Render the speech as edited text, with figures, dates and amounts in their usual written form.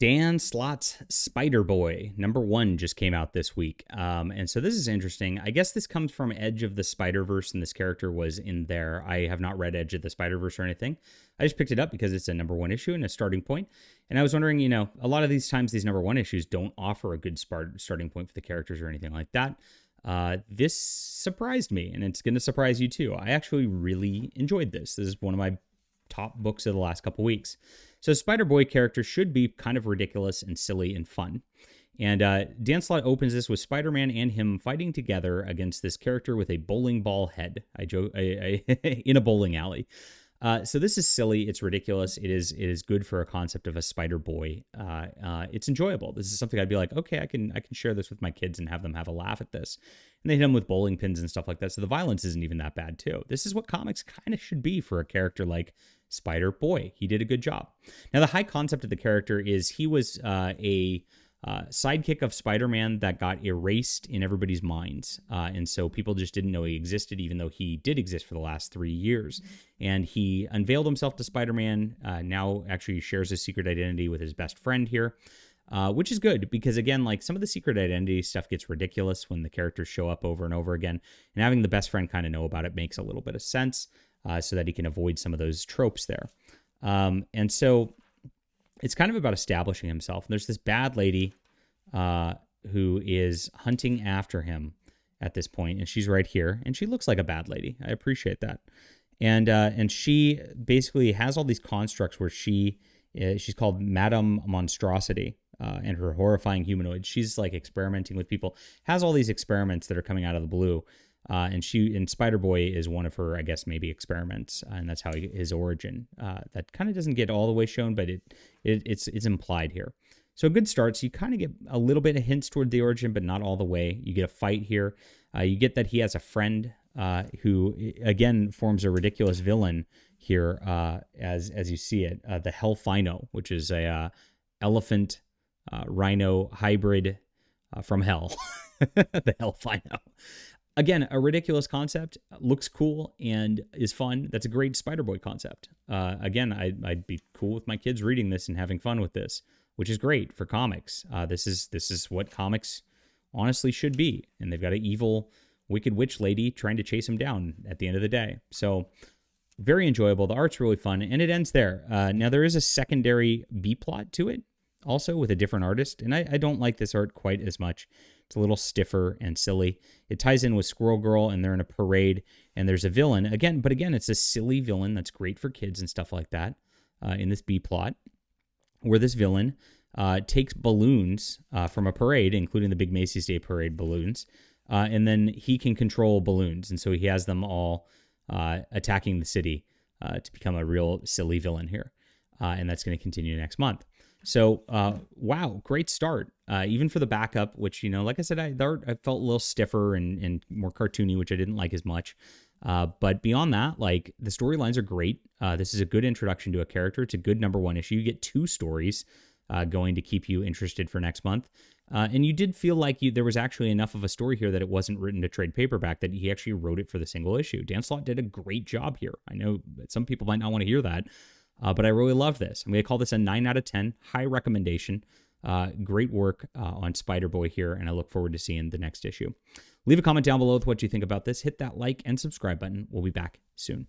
Dan Slott's Spider-Boy #1 just came out this week. And so this is interesting. I guess this comes from Edge of the Spider-Verse, and this character was in there. I have not read Edge of the Spider-Verse or anything. I just picked it up because it's a #1 issue and a starting point. And I was wondering, a lot of these times these #1 issues don't offer a good starting point for the characters or anything like that. This surprised me, and it's going to surprise you too. I actually really enjoyed this. This is one of my top books of the last couple weeks. So Spider-Boy character should be kind of ridiculous and silly and fun. And Dan Slott opens this with Spider-Man and him fighting together against this character with a bowling ball head. In a bowling alley. So this is silly. It's ridiculous. It is good for a concept of a Spider-Boy. It's enjoyable. This is something I'd be like, okay, I can share this with my kids and have them have a laugh at this. And they hit them with bowling pins and stuff like that. So the violence isn't even that bad too. This is what comics kind of should be for a character like Spider-Boy. He did a good job. Now the high concept of the character is he was a sidekick of Spider-Man that got erased in everybody's minds. And so people just didn't know he existed, even though he did exist for the last 3 years. And he unveiled himself to Spider-Man, now actually shares his secret identity with his best friend here, which is good because, again, like some of the secret identity stuff gets ridiculous when the characters show up over and over again. And having the best friend kind of know about it makes a little bit of sense so that he can avoid some of those tropes there. And so it's kind of about establishing himself. There's this bad lady who is hunting after him at this point, and she's right here, and she looks like a bad lady. I appreciate that. And she basically has all these constructs where she's called Madame Monstrosity, and her horrifying humanoid. She's like experimenting with people, has all these experiments that are coming out of the blue. And Spider-Boy is one of her, I guess, maybe experiments, and that's how his origin. That kind of doesn't get all the way shown, but it's implied here. So a good start. So you kind of get a little bit of hints toward the origin, but not all the way. You get a fight here. You get that he has a friend who, again, forms a ridiculous villain here, as you see it. The Hellfino, which is a elephant rhino hybrid from hell. The Hellfino. Again, a ridiculous concept, looks cool and is fun. That's a great Spider-Boy concept. Again, I'd be cool with my kids reading this and having fun with this, which is great for comics. This is what comics honestly should be. And they've got an evil, wicked witch lady trying to chase him down at the end of the day. So very enjoyable. The art's really fun, and it ends there. Now, there is a secondary B-plot to it, also with a different artist, and I don't like this art quite as much. It's a little stiffer and silly. It ties in with Squirrel Girl, and they're in a parade, and there's a villain. Again, it's a silly villain that's great for kids and stuff like that in this B-plot, where this villain takes balloons from a parade, including the big Macy's Day Parade balloons, and then he can control balloons, and so he has them all attacking the city to become a real silly villain here, and that's going to continue next month. So, wow, great start. Even for the backup, which, like I said, the art I felt a little stiffer and more cartoony, which I didn't like as much. But beyond that, like, the storylines are great. This is a good introduction to a character. It's a good #1 issue. You get 2 stories going to keep you interested for next month. And you did feel like there was actually enough of a story here that it wasn't written to trade paperback, that he actually wrote it for the single issue. Dan Slott did a great job here. I know that some people might not want to hear that. But I really love this. I'm going to call this a 9 out of 10. High recommendation. Great work on Spider-Boy here, and I look forward to seeing the next issue. Leave a comment down below with what you think about this. Hit that like and subscribe button. We'll be back soon.